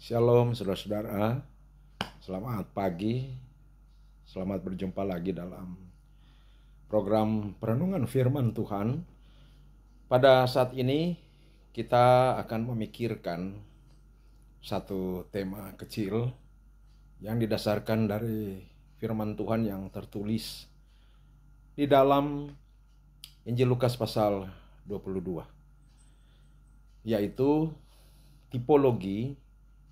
Shalom saudara-saudara, selamat pagi, selamat berjumpa lagi dalam program Perenungan Firman Tuhan. Pada saat ini kita akan memikirkan satu tema kecil yang didasarkan dari firman Tuhan yang tertulis di dalam Injil Lukas pasal 22, yaitu tipologi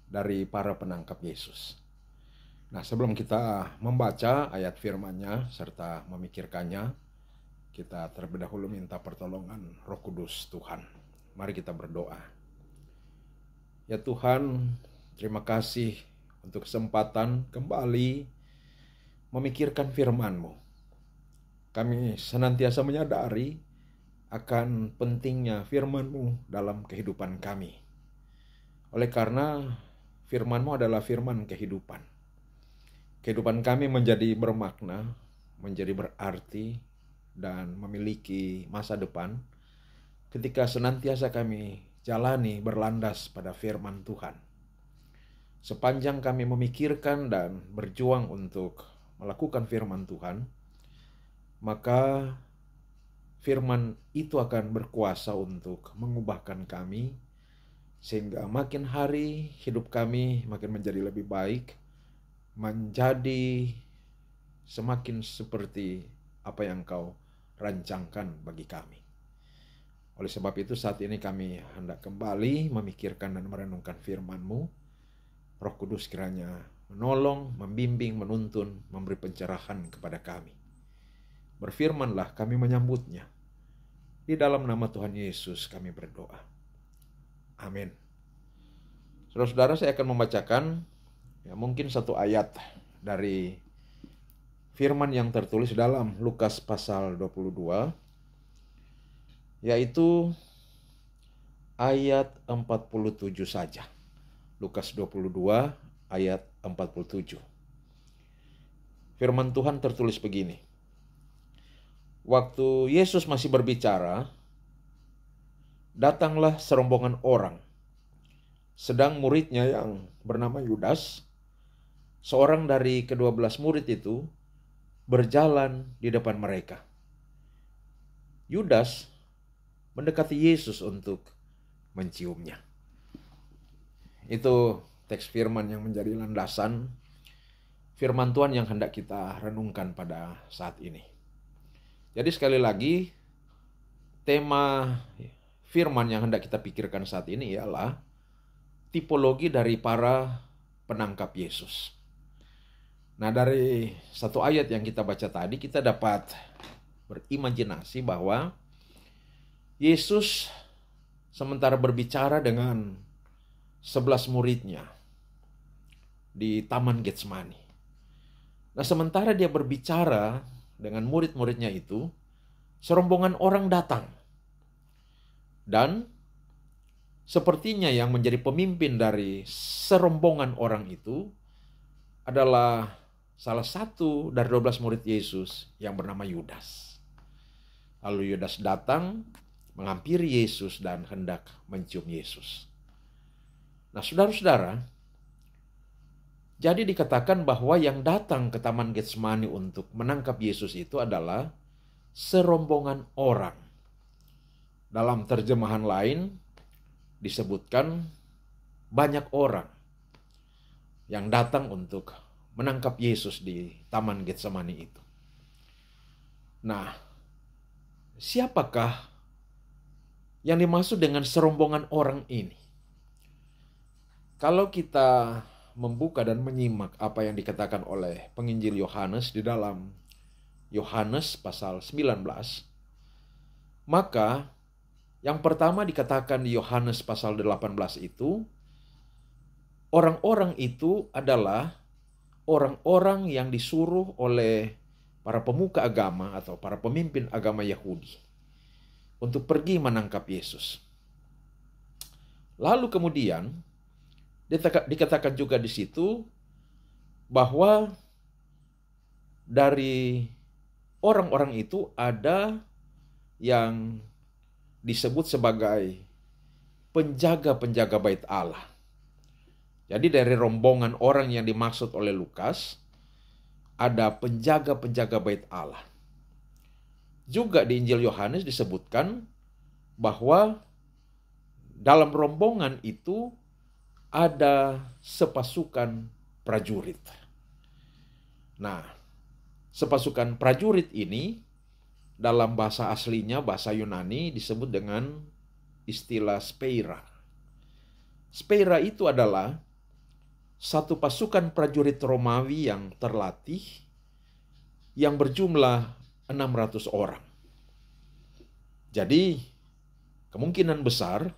dari para penangkap Yesus. Nah, sebelum kita membaca ayat firman-Nya serta memikirkannya, kita terlebih dahulu minta pertolongan Roh Kudus Tuhan. Mari kita berdoa. Ya Tuhan, terima kasih untuk kesempatan kembali memikirkan firman-Mu. Kami senantiasa menyadari akan pentingnya firman-Mu dalam kehidupan kami. Oleh karena firman-Mu adalah firman kehidupan. Kehidupan kami menjadi bermakna, menjadi berarti, dan memiliki masa depan ketika senantiasa kami jalani berlandas pada firman Tuhan. Sepanjang kami memikirkan dan berjuang untuk melakukan firman Tuhan, maka firman itu akan berkuasa untuk mengubahkan kami, sehingga makin hari hidup kami makin menjadi lebih baik, menjadi semakin seperti apa yang Kau rancangkan bagi kami. Oleh sebab itu saat ini kami hendak kembali memikirkan dan merenungkan firman-Mu. Roh Kudus kiranya menolong, membimbing, menuntun, memberi pencerahan kepada kami. Berfirmanlah, kami menyambutnya. Di dalam nama Tuhan Yesus kami berdoa. Amin. Saudara-saudara, saya akan membacakan mungkin satu ayat dari firman yang tertulis dalam Lukas pasal 22, yaitu ayat 47 saja. Lukas 22 ayat 47. Firman Tuhan tertulis begini. Waktu Yesus masih berbicara, datanglah serombongan orang. Sedang muridnya yang bernama Yudas, seorang dari ke-12 murid itu, berjalan di depan mereka. Yudas mendekati Yesus untuk menciumnya. Itu teks firman yang menjadi landasan firman Tuhan yang hendak kita renungkan pada saat ini. Jadi sekali lagi, tema firman yang hendak kita pikirkan saat ini ialah tipologi dari para penangkap Yesus. Nah, dari satu ayat yang kita baca tadi, kita dapat berimajinasi bahwa Yesus sementara berbicara dengan 11 muridnya di Taman Getsemani. Nah, sementara dia berbicara dengan murid-muridnya itu, serombongan orang datang. Dan sepertinya yang menjadi pemimpin dari serombongan orang itu adalah salah satu dari 12 murid Yesus yang bernama Yudas. Lalu Yudas datang menghampiri Yesus dan hendak mencium Yesus. Nah, saudara-saudara, jadi dikatakan bahwa yang datang ke Taman Getsemani untuk menangkap Yesus itu adalah serombongan orang. Dalam terjemahan lain disebutkan banyak orang yang datang untuk menangkap Yesus di Taman Getsemani itu. Nah, siapakah yang dimaksud dengan serombongan orang ini? Kalau kita membuka dan menyimak apa yang dikatakan oleh penginjil Yohanes di dalam Yohanes pasal 19, maka yang pertama dikatakan di Yohanes pasal 18 itu, orang-orang itu adalah orang-orang yang disuruh oleh para pemuka agama atau para pemimpin agama Yahudi untuk pergi menangkap Yesus. Lalu kemudian dikatakan juga di situ bahwa dari orang-orang itu ada yang disebut sebagai penjaga-penjaga bait Allah. Jadi dari rombongan orang yang dimaksud oleh Lukas, ada penjaga-penjaga bait Allah. Juga di Injil Yohanes disebutkan bahwa dalam rombongan itu ada sepasukan prajurit. Nah, sepasukan prajurit ini dalam bahasa aslinya, bahasa Yunani, disebut dengan istilah speira. Speira itu adalah satu pasukan prajurit Romawi yang terlatih yang berjumlah 600 orang. Jadi, kemungkinan besar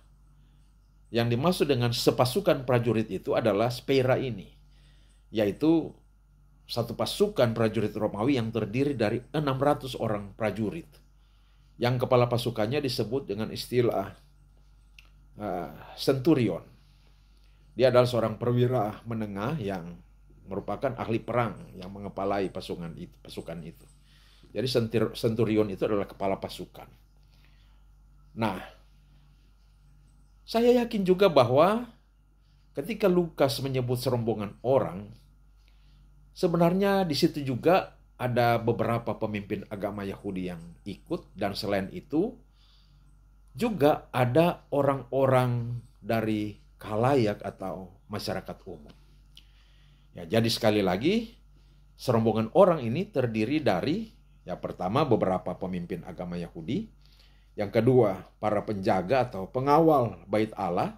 yang dimaksud dengan sepasukan prajurit itu adalah speira ini, yaitu satu pasukan prajurit Romawi yang terdiri dari 600 orang prajurit. Yang kepala pasukannya disebut dengan istilah centurion. Dia adalah seorang perwira menengah yang merupakan ahli perang yang mengepalai pasukan itu. Jadi centurion itu adalah kepala pasukan. Nah, saya yakin juga bahwa ketika Lukas menyebut serombongan orang, sebenarnya di situ juga ada beberapa pemimpin agama Yahudi yang ikut, dan selain itu juga ada orang-orang dari khalayak atau masyarakat umum. Ya, jadi sekali lagi, serombongan orang ini terdiri dari, yang pertama beberapa pemimpin agama Yahudi, yang kedua para penjaga atau pengawal bait Allah,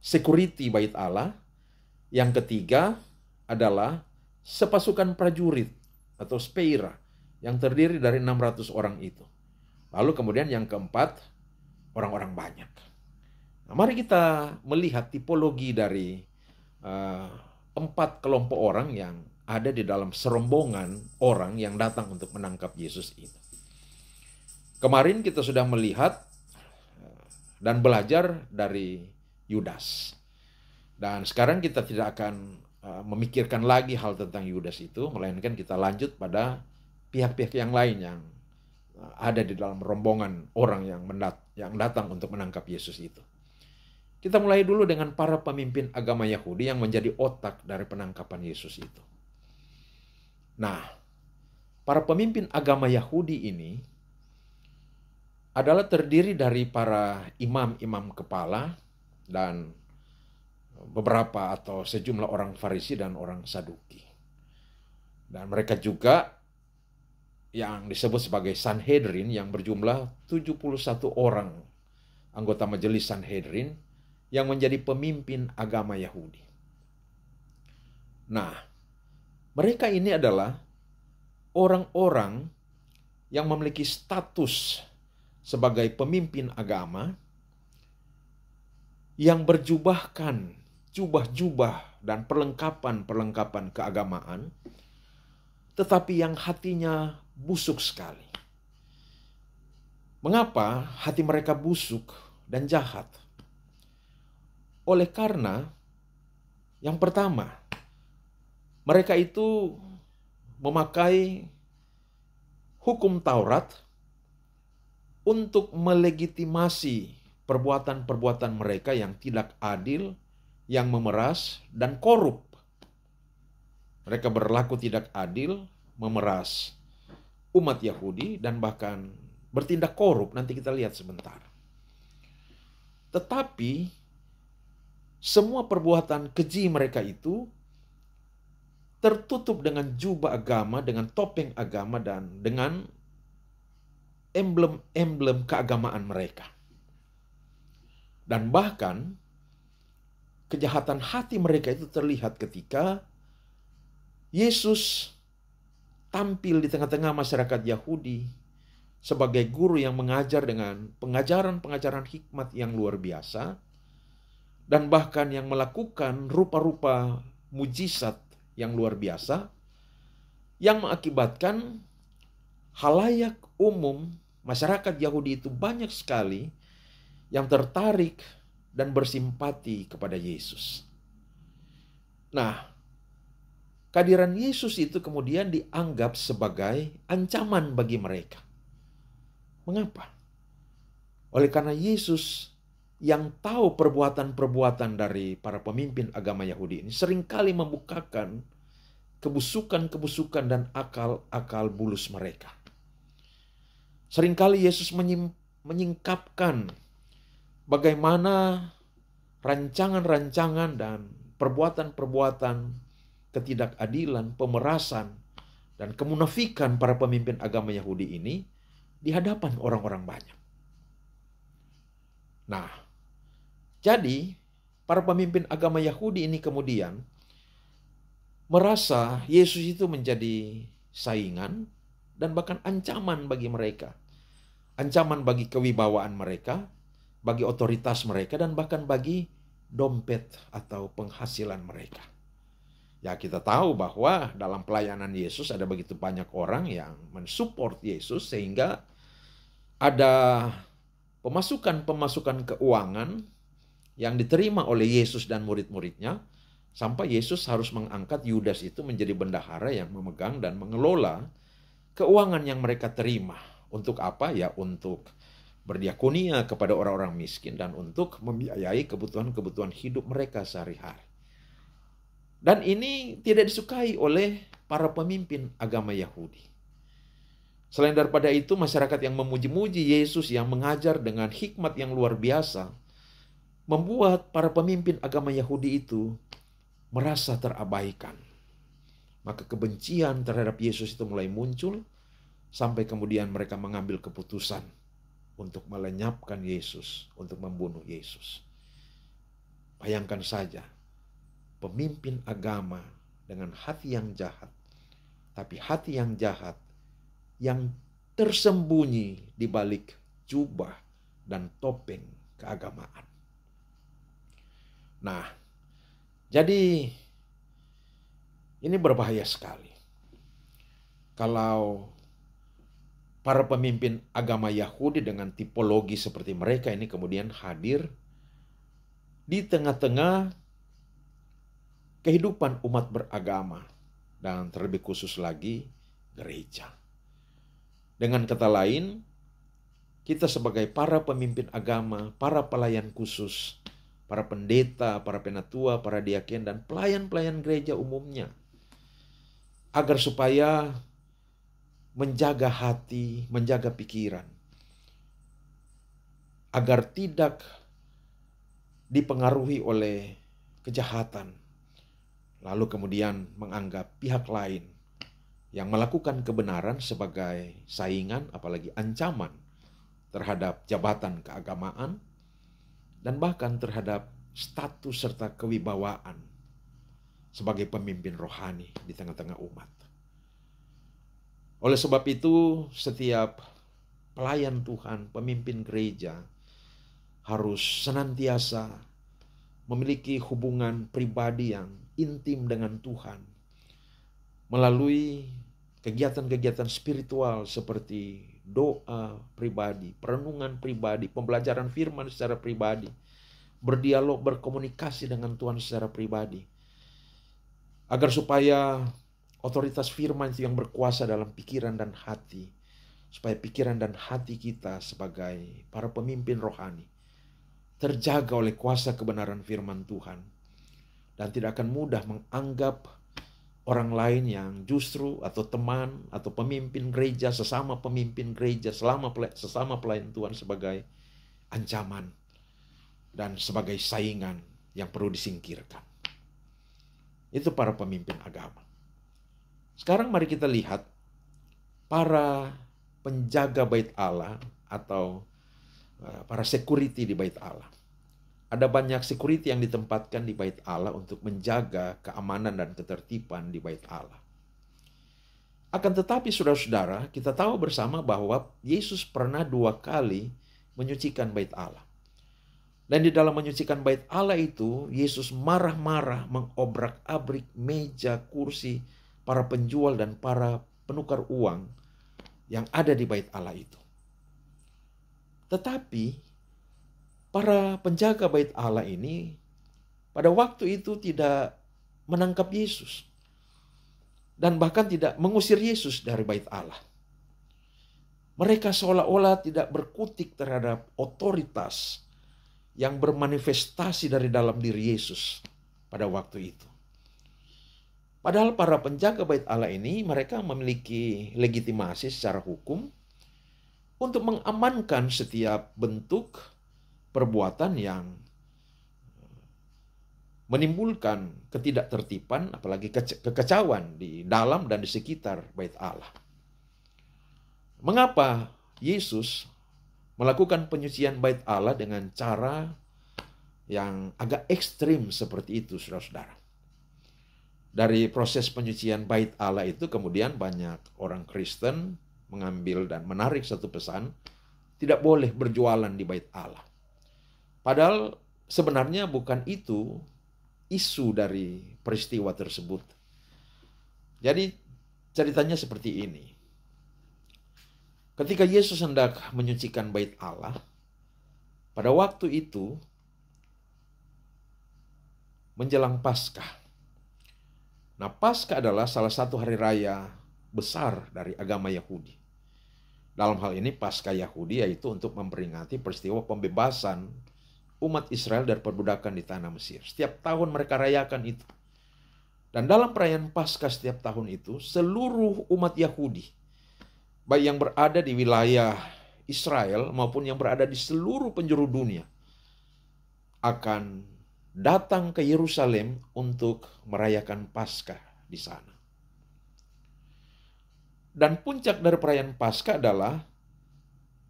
security bait Allah, yang ketiga adalah sepasukan prajurit atau speira yang terdiri dari 600 orang itu. Lalu kemudian yang keempat, orang-orang banyak. Nah, mari kita melihat tipologi dari 4 kelompok orang yang ada di dalam serombongan orang yang datang untuk menangkap Yesus itu. Kemarin kita sudah melihat dan belajar dari Yudas. Dan sekarang kita tidak akan memikirkan lagi hal tentang Yudas itu, melainkan kita lanjut pada pihak-pihak yang lain yang ada di dalam rombongan orang yang datang untuk menangkap Yesus itu. Kita mulai dulu dengan para pemimpin agama Yahudi yang menjadi otak dari penangkapan Yesus itu. Nah, para pemimpin agama Yahudi ini adalah terdiri dari para imam-imam kepala dan beberapa atau sejumlah orang Farisi dan orang Saduki. Dan mereka juga yang disebut sebagai Sanhedrin yang berjumlah 71 orang anggota majelis Sanhedrin yang menjadi pemimpin agama Yahudi. Nah, mereka ini adalah orang-orang yang memiliki status sebagai pemimpin agama yang berjubahkan jubah-jubah dan perlengkapan-perlengkapan keagamaan, tetapi yang hatinya busuk sekali. Mengapa hati mereka busuk dan jahat? Oleh karena yang pertama, mereka itu memakai hukum Taurat untuk melegitimasi perbuatan-perbuatan mereka yang tidak adil, yang memeras dan korup. Mereka berlaku tidak adil, memeras umat Yahudi, dan bahkan bertindak korup. Nanti kita lihat sebentar. Tetapi semua perbuatan keji mereka itu tertutup dengan jubah agama, dengan topeng agama, dan dengan emblem-emblem keagamaan mereka. Dan bahkan kejahatan hati mereka itu terlihat ketika Yesus tampil di tengah-tengah masyarakat Yahudi sebagai guru yang mengajar dengan pengajaran-pengajaran hikmat yang luar biasa, dan bahkan yang melakukan rupa-rupa mujizat yang luar biasa, yang mengakibatkan halayak umum masyarakat Yahudi itu banyak sekali yang tertarik dan bersimpati kepada Yesus. Nah, kehadiran Yesus itu kemudian dianggap sebagai ancaman bagi mereka. Mengapa? Oleh karena Yesus yang tahu perbuatan-perbuatan dari para pemimpin agama Yahudi ini seringkali membukakan kebusukan-kebusukan dan akal-akal bulus mereka. Seringkali Yesus menyingkapkan bagaimana rancangan-rancangan dan perbuatan-perbuatan ketidakadilan, pemerasan, dan kemunafikan para pemimpin agama Yahudi ini di hadapan orang-orang banyak. Nah, jadi para pemimpin agama Yahudi ini kemudian merasa Yesus itu menjadi saingan dan bahkan ancaman bagi mereka. Ancaman bagi kewibawaan mereka, bagi otoritas mereka, dan bahkan bagi dompet atau penghasilan mereka. Ya, kita tahu bahwa dalam pelayanan Yesus ada begitu banyak orang yang mensupport Yesus sehingga ada pemasukan-pemasukan keuangan yang diterima oleh Yesus dan murid-muridnya sampai Yesus harus mengangkat Yudas itu menjadi bendahara yang memegang dan mengelola keuangan yang mereka terima. Untuk apa? Ya, untuk berdiakonia kepada orang-orang miskin dan untuk membiayai kebutuhan-kebutuhan hidup mereka sehari-hari. Dan ini tidak disukai oleh para pemimpin agama Yahudi. Selain daripada itu, masyarakat yang memuji-muji Yesus yang mengajar dengan hikmat yang luar biasa, membuat para pemimpin agama Yahudi itu merasa terabaikan. Maka kebencian terhadap Yesus itu mulai muncul, sampai kemudian mereka mengambil keputusan untuk melenyapkan Yesus, untuk membunuh Yesus. Bayangkan saja, pemimpin agama dengan hati yang jahat, tapi hati yang jahat yang tersembunyi di balik jubah dan topeng keagamaan. Nah, jadi ini berbahaya sekali kalau para pemimpin agama Yahudi dengan tipologi seperti mereka ini kemudian hadir di tengah-tengah kehidupan umat beragama dan terlebih khusus lagi gereja. Dengan kata lain, kita sebagai para pemimpin agama, para pelayan khusus, para pendeta, para penatua, para diaken, dan pelayan-pelayan gereja umumnya, agar supaya menjaga hati, menjaga pikiran, agar tidak dipengaruhi oleh kejahatan, lalu kemudian menganggap pihak lain yang melakukan kebenaran sebagai saingan, apalagi ancaman terhadap jabatan keagamaan, dan bahkan terhadap status serta kewibawaan sebagai pemimpin rohani di tengah-tengah umat. Oleh sebab itu, setiap pelayan Tuhan, pemimpin gereja, harus senantiasa memiliki hubungan pribadi yang intim dengan Tuhan melalui kegiatan-kegiatan spiritual seperti doa pribadi, perenungan pribadi, pembelajaran firman secara pribadi, berdialog, berkomunikasi dengan Tuhan secara pribadi, agar supaya otoritas firman itu yang berkuasa dalam pikiran dan hati, supaya pikiran dan hati kita sebagai para pemimpin rohani terjaga oleh kuasa kebenaran firman Tuhan, dan tidak akan mudah menganggap orang lain yang justru atau teman atau pemimpin gereja, sesama pemimpin gereja, sesama pelayan Tuhan sebagai ancaman dan sebagai saingan yang perlu disingkirkan. Itu para pemimpin agama. Sekarang mari kita lihat para penjaga bait Allah atau para security di bait Allah. Ada banyak security yang ditempatkan di bait Allah untuk menjaga keamanan dan ketertiban di bait Allah. Akan tetapi saudara-saudara, kita tahu bersama bahwa Yesus pernah 2 kali menyucikan bait Allah. Dan di dalam menyucikan bait Allah itu, Yesus marah-marah mengobrak-abrik meja, kursi, para penjual dan para penukar uang yang ada di bait Allah itu. Tetapi para penjaga bait Allah ini pada waktu itu tidak menangkap Yesus dan bahkan tidak mengusir Yesus dari bait Allah. Mereka seolah-olah tidak berkutik terhadap otoritas yang bermanifestasi dari dalam diri Yesus pada waktu itu. Padahal para penjaga bait Allah ini mereka memiliki legitimasi secara hukum untuk mengamankan setiap bentuk perbuatan yang menimbulkan ketidaktertiban, apalagi kekacauan di dalam dan di sekitar bait Allah. Mengapa Yesus melakukan penyucian bait Allah dengan cara yang agak ekstrim seperti itu, saudara-saudara? Dari proses penyucian bait Allah itu kemudian banyak orang Kristen mengambil dan menarik satu pesan, tidak boleh berjualan di bait Allah. Padahal sebenarnya bukan itu isu dari peristiwa tersebut. Jadi ceritanya seperti ini. Ketika Yesus hendak menyucikan bait Allah, pada waktu itu menjelang Paskah. Nah, Paskah adalah salah satu hari raya besar dari agama Yahudi. Dalam hal ini Paskah Yahudi yaitu untuk memperingati peristiwa pembebasan umat Israel dari perbudakan di tanah Mesir. Setiap tahun mereka rayakan itu. Dan dalam perayaan Paskah setiap tahun itu, seluruh umat Yahudi, baik yang berada di wilayah Israel maupun yang berada di seluruh penjuru dunia, akan datang ke Yerusalem untuk merayakan Paskah di sana. Dan puncak dari perayaan Paskah adalah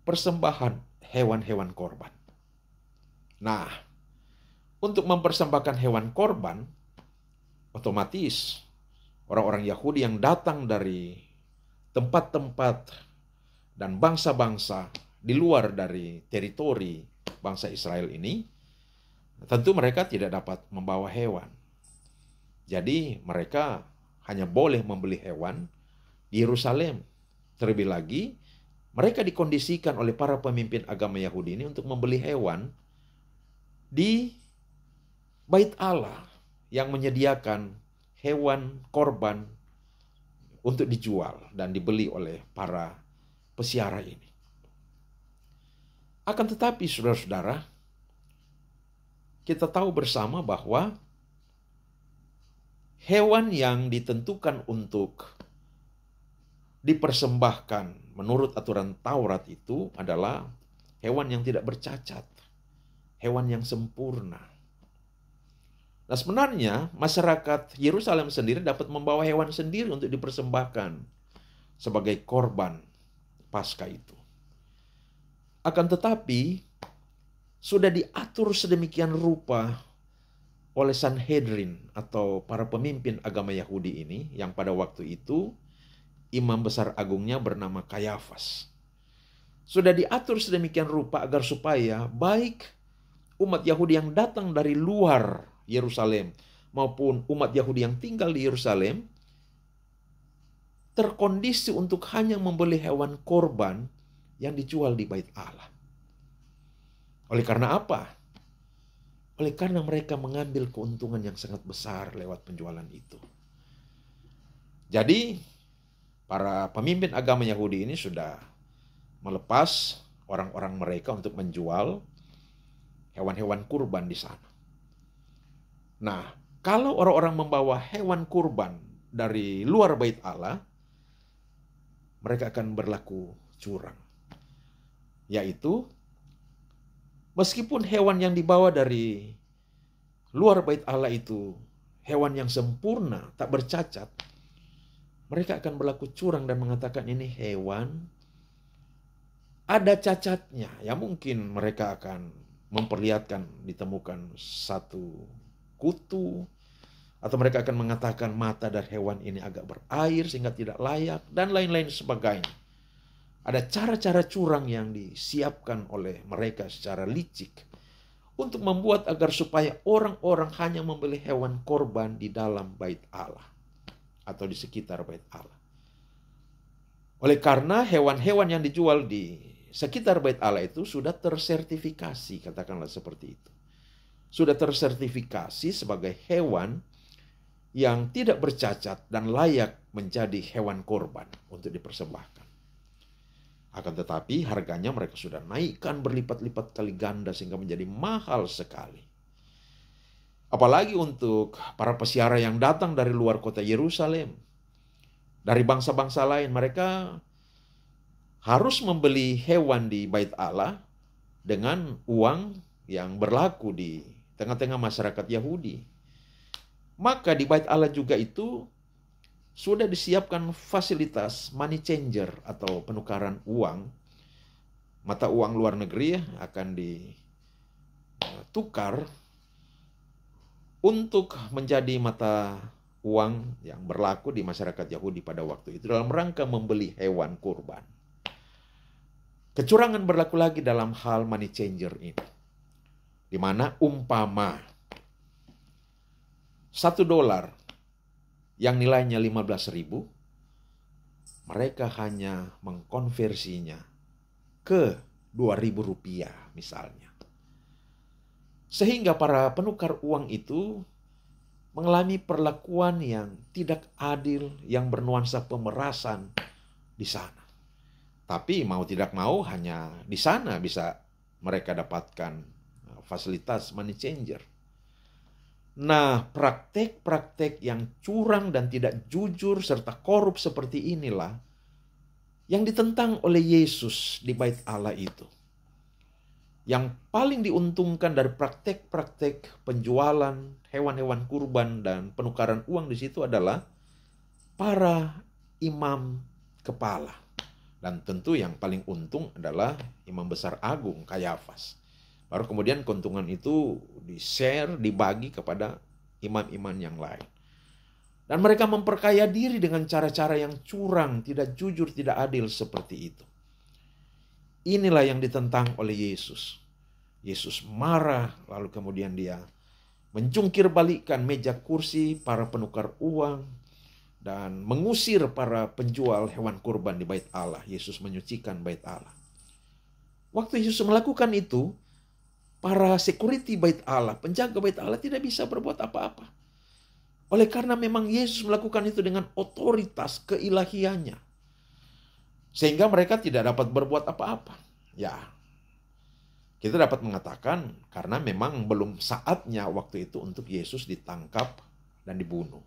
persembahan hewan-hewan korban. Nah, untuk mempersembahkan hewan korban, otomatis orang-orang Yahudi yang datang dari tempat-tempat dan bangsa-bangsa di luar dari teritori bangsa Israel ini, tentu mereka tidak dapat membawa hewan. Jadi mereka hanya boleh membeli hewan di Yerusalem. Terlebih lagi, mereka dikondisikan oleh para pemimpin agama Yahudi ini untuk membeli hewan di bait Allah yang menyediakan hewan korban untuk dijual dan dibeli oleh para peziarah ini. Akan tetapi saudara-saudara, kita tahu bersama bahwa hewan yang ditentukan untuk dipersembahkan menurut aturan Taurat itu adalah hewan yang tidak bercacat, hewan yang sempurna. Nah, sebenarnya masyarakat Yerusalem sendiri dapat membawa hewan sendiri untuk dipersembahkan sebagai korban Paskah itu. Akan tetapi sudah diatur sedemikian rupa oleh Sanhedrin atau para pemimpin agama Yahudi ini, yang pada waktu itu imam besar agungnya bernama Kayafas. Sudah diatur sedemikian rupa agar supaya baik umat Yahudi yang datang dari luar Yerusalem maupun umat Yahudi yang tinggal di Yerusalem terkondisi untuk hanya membeli hewan korban yang dijual di bait Allah. Oleh karena apa? Oleh karena mereka mengambil keuntungan yang sangat besar lewat penjualan itu. Jadi, para pemimpin agama Yahudi ini sudah melepas orang-orang mereka untuk menjual hewan-hewan kurban di sana. Nah, kalau orang-orang membawa hewan kurban dari luar bait Allah, mereka akan berlaku curang. Yaitu, meskipun hewan yang dibawa dari luar bait Allah itu hewan yang sempurna, tak bercacat, mereka akan berlaku curang dan mengatakan ini hewan ada cacatnya. Ya mungkin mereka akan memperlihatkan ditemukan satu kutu, atau mereka akan mengatakan mata dari hewan ini agak berair sehingga tidak layak, dan lain-lain sebagainya. Ada cara-cara curang yang disiapkan oleh mereka secara licik untuk membuat agar supaya orang-orang hanya membeli hewan korban di dalam bait Allah atau di sekitar bait Allah. Oleh karena hewan-hewan yang dijual di sekitar bait Allah itu sudah tersertifikasi, katakanlah seperti itu. Sudah tersertifikasi sebagai hewan yang tidak bercacat dan layak menjadi hewan korban untuk dipersembahkan. Akan tetapi harganya mereka sudah naikkan berlipat-lipat kali ganda sehingga menjadi mahal sekali. Apalagi untuk para peziarah yang datang dari luar kota Yerusalem, dari bangsa-bangsa lain, mereka harus membeli hewan di Bait Allah dengan uang yang berlaku di tengah-tengah masyarakat Yahudi. Maka di Bait Allah juga itu sudah disiapkan fasilitas money changer atau penukaran uang. Mata uang luar negeri akan ditukar untuk menjadi mata uang yang berlaku di masyarakat Yahudi pada waktu itu dalam rangka membeli hewan kurban. Kecurangan berlaku lagi dalam hal money changer ini, di mana umpama $1 yang nilainya 15.000, mereka hanya mengkonversinya ke Rp2.000 misalnya. Sehingga para penukar uang itu mengalami perlakuan yang tidak adil, yang bernuansa pemerasan di sana. Tapi mau tidak mau hanya di sana bisa mereka dapatkan fasilitas money changer. Nah, praktek-praktek yang curang dan tidak jujur serta korup seperti inilah yang ditentang oleh Yesus di Bait Allah itu. Yang paling diuntungkan dari praktek-praktek penjualan hewan-hewan kurban dan penukaran uang di situ adalah para imam kepala. Dan tentu yang paling untung adalah Imam Besar Agung Kayafas. Baru kemudian keuntungan itu di-share, dibagi kepada imam-imam yang lain. Dan mereka memperkaya diri dengan cara-cara yang curang, tidak jujur, tidak adil seperti itu. Inilah yang ditentang oleh Yesus. Yesus marah, lalu kemudian dia mencungkir balikkan meja kursi para penukar uang dan mengusir para penjual hewan kurban di Bait Allah. Yesus menyucikan Bait Allah. Waktu Yesus melakukan itu, para security Bait Allah, penjaga Bait Allah tidak bisa berbuat apa-apa. Oleh karena memang Yesus melakukan itu dengan otoritas keilahiannya. Sehingga mereka tidak dapat berbuat apa-apa. Ya, kita dapat mengatakan karena memang belum saatnya waktu itu untuk Yesus ditangkap dan dibunuh.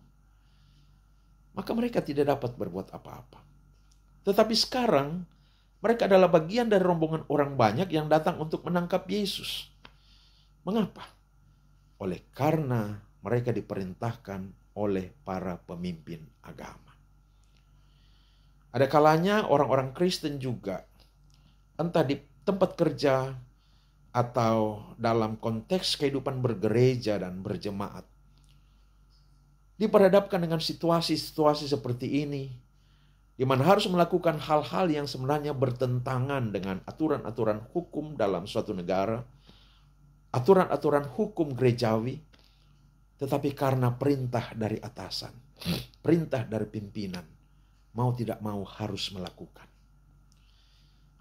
Maka mereka tidak dapat berbuat apa-apa. Tetapi sekarang mereka adalah bagian dari rombongan orang banyak yang datang untuk menangkap Yesus. Mengapa? Oleh karena mereka diperintahkan oleh para pemimpin agama. Ada kalanya orang-orang Kristen juga, entah di tempat kerja atau dalam konteks kehidupan bergereja dan berjemaat, diperhadapkan dengan situasi-situasi seperti ini, di mana harus melakukan hal-hal yang sebenarnya bertentangan dengan aturan-aturan hukum dalam suatu negara, aturan-aturan hukum gerejawi, tetapi karena perintah dari atasan, perintah dari pimpinan, mau tidak mau harus melakukan.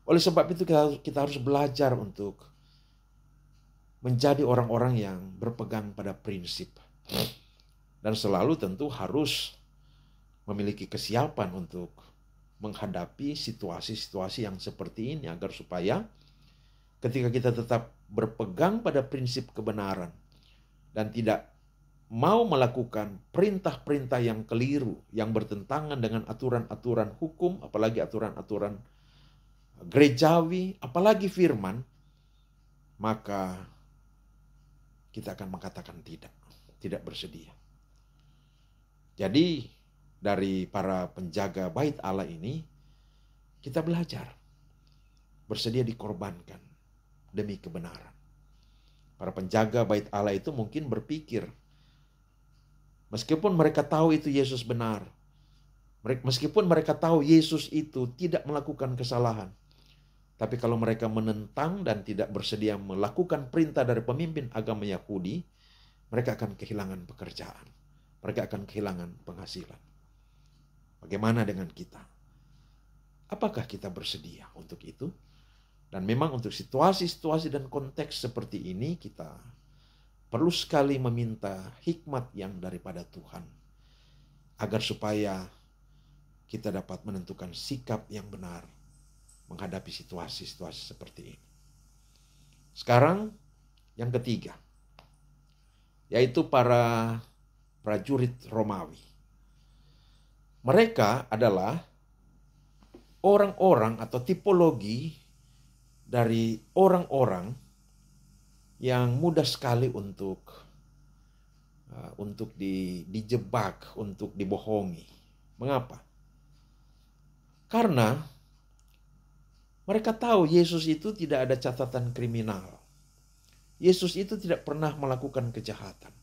Oleh sebab itu kita harus belajar untuk menjadi orang-orang yang berpegang pada prinsip. Dan selalu tentu harus memiliki kesiapan untuk menghadapi situasi-situasi yang seperti ini agar supaya ketika kita tetap berpegang pada prinsip kebenaran dan tidak mau melakukan perintah-perintah yang keliru, yang bertentangan dengan aturan-aturan hukum, apalagi aturan-aturan gerejawi, apalagi firman, maka kita akan mengatakan tidak bersedia. Jadi dari para penjaga Bait Allah ini, kita belajar bersedia dikorbankan demi kebenaran. Para penjaga Bait Allah itu mungkin berpikir, meskipun mereka tahu itu Yesus benar, meskipun mereka tahu Yesus itu tidak melakukan kesalahan, tapi kalau mereka menentang dan tidak bersedia melakukan perintah dari pemimpin agama Yahudi, mereka akan kehilangan pekerjaan, mereka akan kehilangan penghasilan. Bagaimana dengan kita? Apakah kita bersedia untuk itu? Dan memang untuk situasi-situasi dan konteks seperti ini kita perlu sekali meminta hikmat yang daripada Tuhan agar supaya kita dapat menentukan sikap yang benar menghadapi situasi-situasi seperti ini. Sekarang yang ketiga, yaitu para prajurit Romawi. Mereka adalah orang-orang atau tipologi dari orang-orang yang mudah sekali untuk dijebak, untuk dibohongi. Mengapa? Karena mereka tahu Yesus itu tidak ada catatan kriminal. Yesus itu tidak pernah melakukan kejahatan.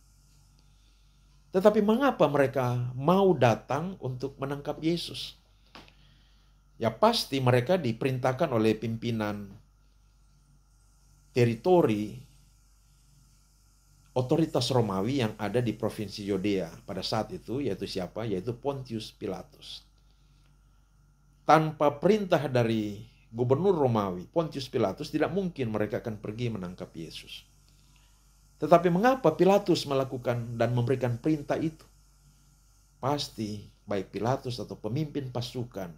Tetapi mengapa mereka mau datang untuk menangkap Yesus? Ya pasti mereka diperintahkan oleh pimpinan teritori otoritas Romawi yang ada di provinsi Yudea pada saat itu, yaitu siapa? Yaitu Pontius Pilatus. Tanpa perintah dari gubernur Romawi, Pontius Pilatus, tidak mungkin mereka akan pergi menangkap Yesus. Tetapi mengapa Pilatus melakukan dan memberikan perintah itu? Pasti baik Pilatus atau pemimpin pasukan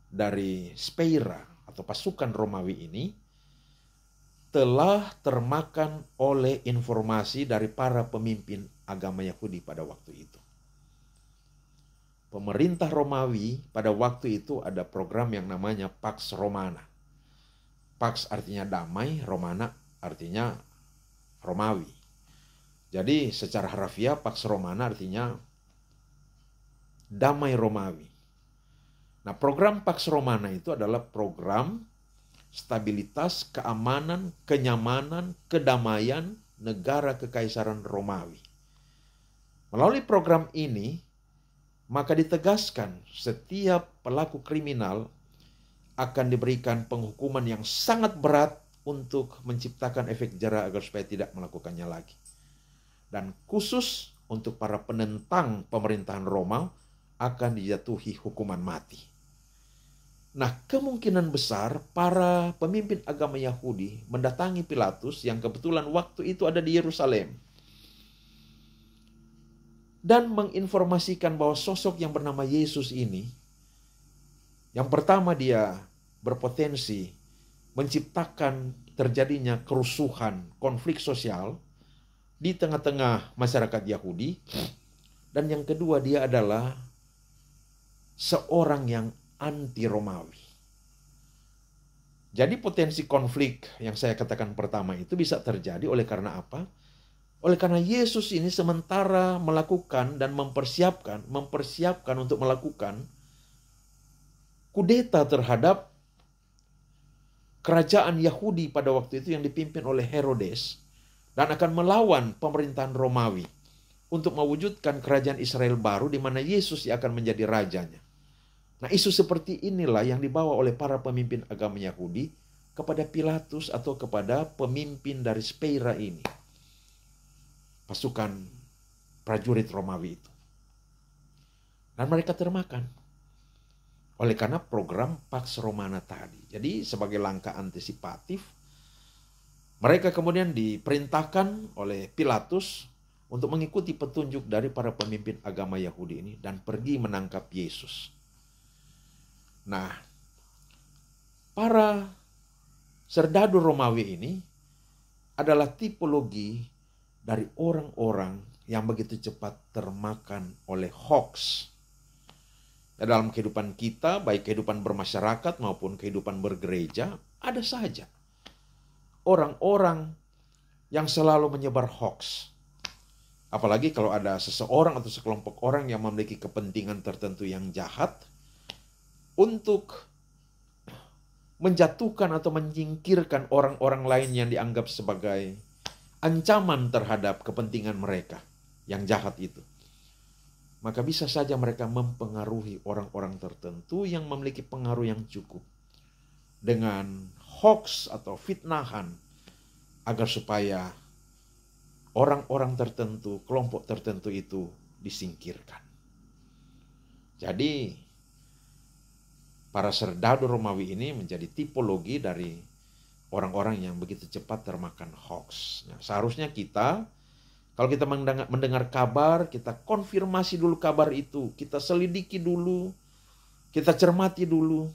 dari Speira atau pasukan Romawi ini telah termakan oleh informasi dari para pemimpin agama Yahudi pada waktu itu. Pemerintah Romawi pada waktu itu ada program yang namanya Pax Romana. Pax artinya damai, Romana artinya Romawi. Jadi secara harfiah Pax Romana artinya damai Romawi. Nah, program Pax Romana itu adalah program stabilitas, keamanan, kenyamanan, kedamaian negara kekaisaran Romawi. Melalui program ini, maka ditegaskan setiap pelaku kriminal akan diberikan penghukuman yang sangat berat untuk menciptakan efek jera agar supaya tidak melakukannya lagi. Dan khusus untuk para penentang pemerintahan Roma akan dijatuhi hukuman mati. Nah, kemungkinan besar para pemimpin agama Yahudi mendatangi Pilatus yang kebetulan waktu itu ada di Yerusalem dan menginformasikan bahwa sosok yang bernama Yesus ini, yang pertama dia berpotensi menciptakan terjadinya kerusuhan, konflik sosial di tengah-tengah masyarakat Yahudi, dan yang kedua dia adalah seorang yang anti-Romawi. Jadi potensi konflik yang saya katakan pertama itu bisa terjadi oleh karena apa? Oleh karena Yesus ini sementara melakukan dan mempersiapkan untuk melakukan kudeta terhadap kerajaan Yahudi pada waktu itu yang dipimpin oleh Herodes dan akan melawan pemerintahan Romawi untuk mewujudkan kerajaan Israel baru di mana Yesus akan menjadi rajanya. Nah, isu seperti inilah yang dibawa oleh para pemimpin agama Yahudi kepada Pilatus atau kepada pemimpin dari Speira ini. Pasukan prajurit Romawi itu. Dan mereka termakan oleh karena program Pax Romana tadi. Jadi sebagai langkah antisipatif, mereka kemudian diperintahkan oleh Pilatus untuk mengikuti petunjuk dari para pemimpin agama Yahudi ini dan pergi menangkap Yesus. Nah, para serdadu Romawi ini adalah tipologi dari orang-orang yang begitu cepat termakan oleh hoax. Dalam kehidupan kita, baik kehidupan bermasyarakat maupun kehidupan bergereja, ada saja orang-orang yang selalu menyebar hoax. Apalagi kalau ada seseorang atau sekelompok orang yang memiliki kepentingan tertentu yang jahat untuk menjatuhkan atau menyingkirkan orang-orang lain yang dianggap sebagai ancaman terhadap kepentingan mereka yang jahat itu. Maka bisa saja mereka mempengaruhi orang-orang tertentu yang memiliki pengaruh yang cukup dengan hoax atau fitnahan agar supaya orang-orang tertentu, kelompok tertentu itu disingkirkan. Jadi para serdadu Romawi ini menjadi tipologi dari orang-orang yang begitu cepat termakan hoax. Nah, seharusnya kita, kalau kita mendengar kabar, kita konfirmasi dulu kabar itu. Kita selidiki dulu, kita cermati dulu.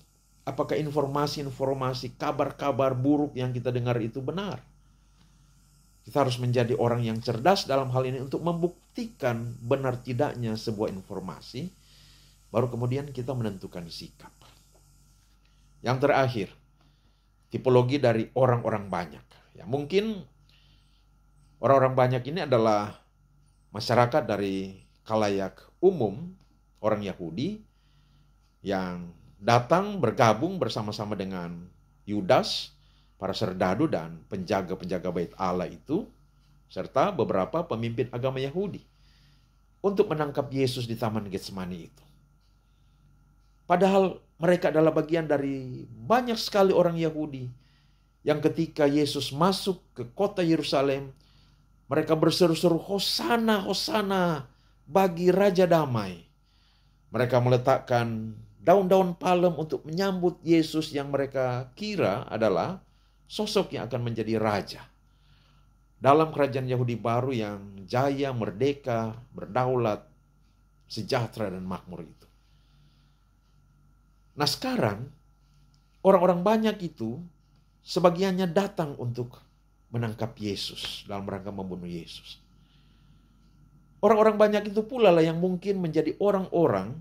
apakah informasi-informasi, kabar-kabar buruk yang kita dengar itu benar. Kita harus menjadi orang yang cerdas dalam hal ini untuk membuktikan benar tidaknya sebuah informasi, baru kemudian kita menentukan sikap. Yang terakhir, tipologi dari orang-orang banyak. Ya, mungkin orang-orang banyak ini adalah masyarakat dari khalayak umum, orang Yahudi, yang datang bergabung bersama-sama dengan Yudas, para serdadu dan penjaga-penjaga bait Allah itu, serta beberapa pemimpin agama Yahudi, untuk menangkap Yesus di Taman Getsemani itu. Padahal mereka adalah bagian dari banyak sekali orang Yahudi yang ketika Yesus masuk ke kota Yerusalem, mereka berseru-seru, "Hosana, Hosana bagi Raja Damai." Mereka meletakkan daun-daun palem untuk menyambut Yesus yang mereka kira adalah sosok yang akan menjadi raja dalam kerajaan Yahudi baru yang jaya, merdeka, berdaulat, sejahtera dan makmur itu. Nah sekarang orang-orang banyak itu sebagiannya datang untuk menangkap Yesus dalam rangka membunuh Yesus. Orang-orang banyak itu pula lah yang mungkin menjadi orang-orang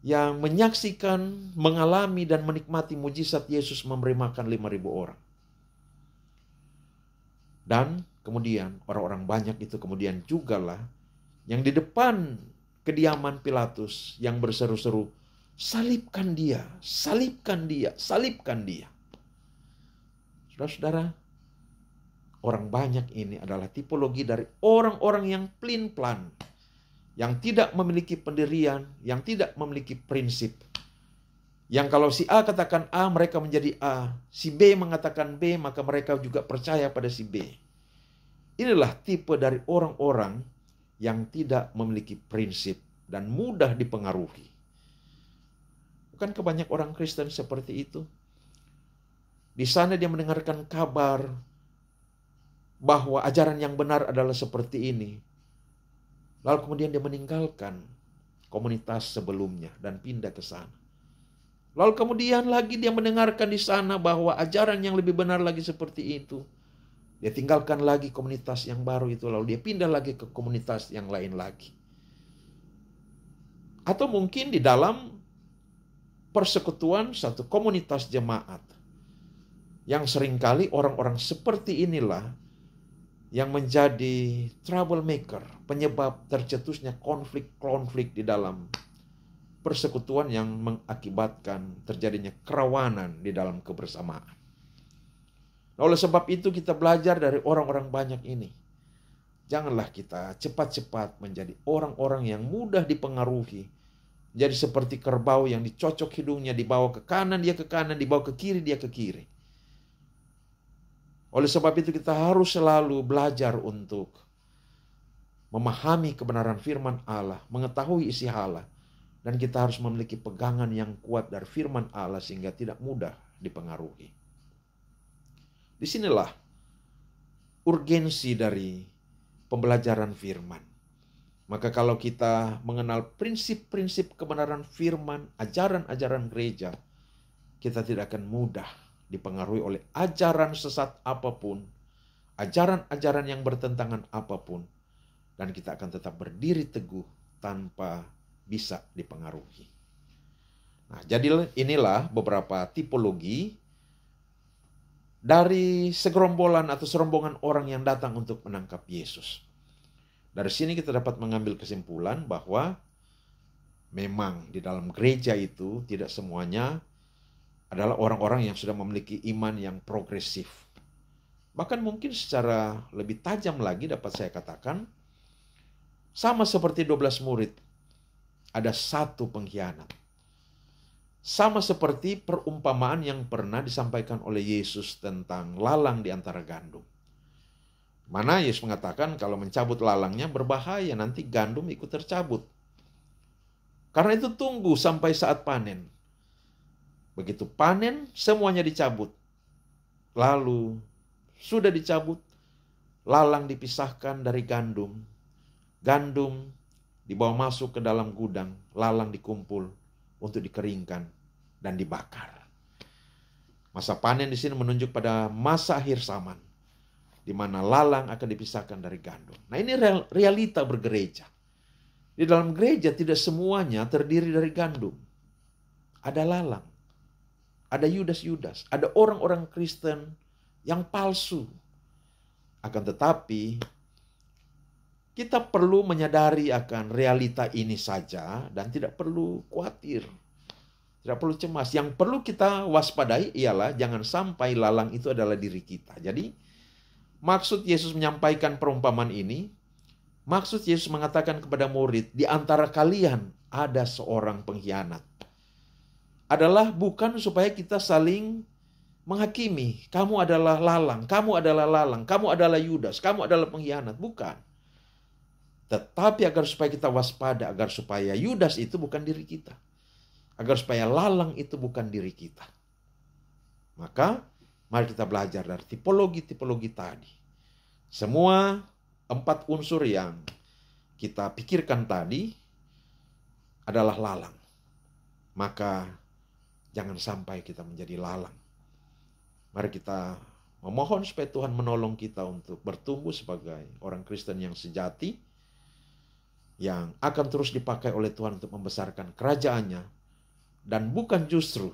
yang menyaksikan, mengalami dan menikmati mujizat Yesus memberi makan 5.000 orang. Dan kemudian orang-orang banyak itu kemudian juga lah yang di depan kediaman Pilatus yang berseru-seru, "Salibkan dia, salibkan dia, salibkan dia." Saudara-saudara, orang banyak ini adalah tipologi dari orang-orang yang pelin-pelan, yang tidak memiliki pendirian, yang tidak memiliki prinsip. Yang kalau si A katakan A, mereka menjadi A. Si B mengatakan B, maka mereka juga percaya pada si B. Inilah tipe dari orang-orang yang tidak memiliki prinsip dan mudah dipengaruhi. Bukankah banyak orang Kristen seperti itu? Di sana dia mendengarkan kabar bahwa ajaran yang benar adalah seperti ini. Lalu kemudian dia meninggalkan komunitas sebelumnya dan pindah ke sana. Lalu kemudian lagi dia mendengarkan di sana bahwa ajaran yang lebih benar lagi seperti itu. Dia tinggalkan lagi komunitas yang baru itu, lalu dia pindah lagi ke komunitas yang lain lagi. Atau mungkin di dalam persekutuan satu komunitas jemaat, yang seringkali orang-orang seperti inilah yang menjadi troublemaker, penyebab tercetusnya konflik-konflik di dalam persekutuan yang mengakibatkan terjadinya kerawanan di dalam kebersamaan. Oleh sebab itu kita belajar dari orang-orang banyak ini. Janganlah kita cepat-cepat menjadi orang-orang yang mudah dipengaruhi. Jadi seperti kerbau yang dicocok hidungnya, dibawa ke kanan dia ke kanan, dibawa ke kiri dia ke kiri. Oleh sebab itu kita harus selalu belajar untuk memahami kebenaran firman Allah, mengetahui isi Allah. Dan kita harus memiliki pegangan yang kuat dari firman Allah sehingga tidak mudah dipengaruhi. Disinilah urgensi dari pembelajaran firman. Maka kalau kita mengenal prinsip-prinsip kebenaran firman, ajaran-ajaran gereja, kita tidak akan mudah dipengaruhi oleh ajaran sesat apapun, ajaran-ajaran yang bertentangan apapun, dan kita akan tetap berdiri teguh tanpa bisa dipengaruhi. Nah, jadi inilah beberapa tipologi dari segerombolan atau serombongan orang yang datang untuk menangkap Yesus. Dari sini kita dapat mengambil kesimpulan bahwa memang di dalam gereja itu tidak semuanya adalah orang-orang yang sudah memiliki iman yang progresif. Bahkan mungkin secara lebih tajam lagi dapat saya katakan, sama seperti 12 murid, ada satu pengkhianat. Sama seperti perumpamaan yang pernah disampaikan oleh Yesus tentang lalang di antara gandum. Mana Yesus mengatakan kalau mencabut lalangnya berbahaya, nanti gandum ikut tercabut. Karena itu tunggu sampai saat panen. Begitu panen, semuanya dicabut. Lalu sudah dicabut, lalang dipisahkan dari gandum. Gandum dibawa masuk ke dalam gudang, lalang dikumpul untuk dikeringkan. dan dibakar. Masa panen di sini menunjuk pada masa akhir zaman, di mana lalang akan dipisahkan dari gandum. Nah, ini realita bergereja. Di dalam gereja tidak semuanya terdiri dari gandum. Ada lalang, ada Yudas-Yudas, ada orang-orang Kristen yang palsu. Akan tetapi, kita perlu menyadari akan realita ini saja dan tidak perlu khawatir. Tidak perlu cemas. Yang perlu kita waspadai ialah jangan sampai lalang itu adalah diri kita. Jadi, maksud Yesus menyampaikan perumpamaan ini, maksud Yesus mengatakan kepada murid, di antara kalian ada seorang pengkhianat. Adalah bukan supaya kita saling menghakimi. Kamu adalah lalang, kamu adalah lalang, kamu adalah Yudas, kamu adalah pengkhianat. Bukan. Tetapi agar supaya kita waspada, agar supaya Yudas itu bukan diri kita. Agar supaya lalang itu bukan diri kita. Maka mari kita belajar dari tipologi-tipologi tadi. Semua 4 unsur yang kita pikirkan tadi adalah lalang. Maka jangan sampai kita menjadi lalang. Mari kita memohon supaya Tuhan menolong kita untuk bertumbuh sebagai orang Kristen yang sejati, yang akan terus dipakai oleh Tuhan untuk membesarkan kerajaannya, dan bukan justru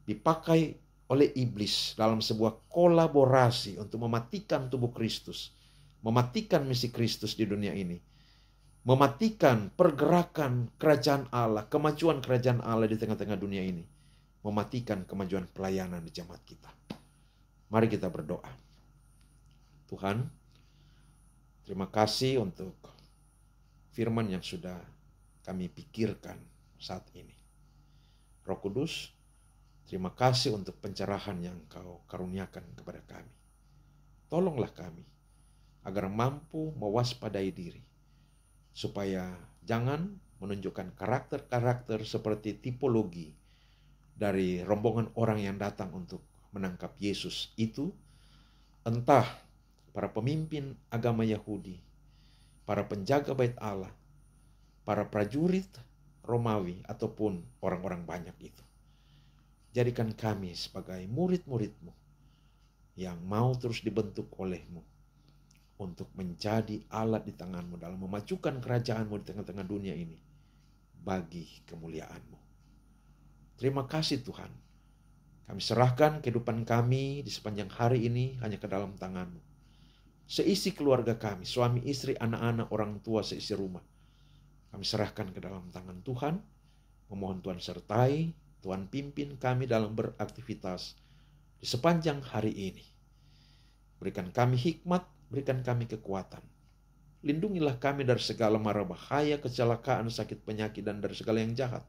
dipakai oleh iblis dalam sebuah kolaborasi untuk mematikan tubuh Kristus, mematikan misi Kristus di dunia ini, mematikan pergerakan kerajaan Allah, kemajuan kerajaan Allah di tengah-tengah dunia ini, mematikan kemajuan pelayanan di jemaat kita. Mari kita berdoa. Tuhan, terima kasih untuk firman yang sudah kami pikirkan saat ini. Roh Kudus, terima kasih untuk pencerahan yang Kau karuniakan kepada kami. Tolonglah kami agar mampu mewaspadai diri, supaya jangan menunjukkan karakter-karakter seperti tipologi dari rombongan orang yang datang untuk menangkap Yesus itu, entah para pemimpin agama Yahudi, para penjaga bait Allah, para prajurit Romawi, ataupun orang-orang banyak itu. Jadikan kami sebagai murid-murid-Mu yang mau terus dibentuk oleh-Mu untuk menjadi alat di tangan-Mu dalam memajukan kerajaan-Mu di tengah-tengah dunia ini bagi kemuliaan-Mu. Terima kasih Tuhan. Kami serahkan kehidupan kami di sepanjang hari ini hanya ke dalam tangan-Mu. Seisi keluarga kami, suami, istri, anak-anak, orang tua, seisi rumah, kami serahkan ke dalam tangan Tuhan. Memohon Tuhan sertai, Tuhan pimpin kami dalam beraktivitas di sepanjang hari ini. Berikan kami hikmat, berikan kami kekuatan. Lindungilah kami dari segala mara bahaya, kecelakaan, sakit, penyakit, dan dari segala yang jahat.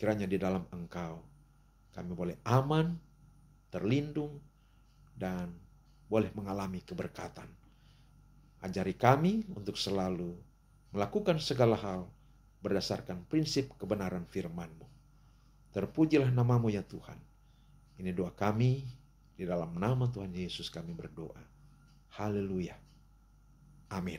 Kiranya di dalam Engkau kami boleh aman, terlindung, dan boleh mengalami keberkatan. Ajari kami untuk selalu melakukan segala hal berdasarkan prinsip kebenaran firman-Mu. Terpujilah nama-Mu ya Tuhan. Ini doa kami, di dalam nama Tuhan Yesus kami berdoa. Haleluya. Amin.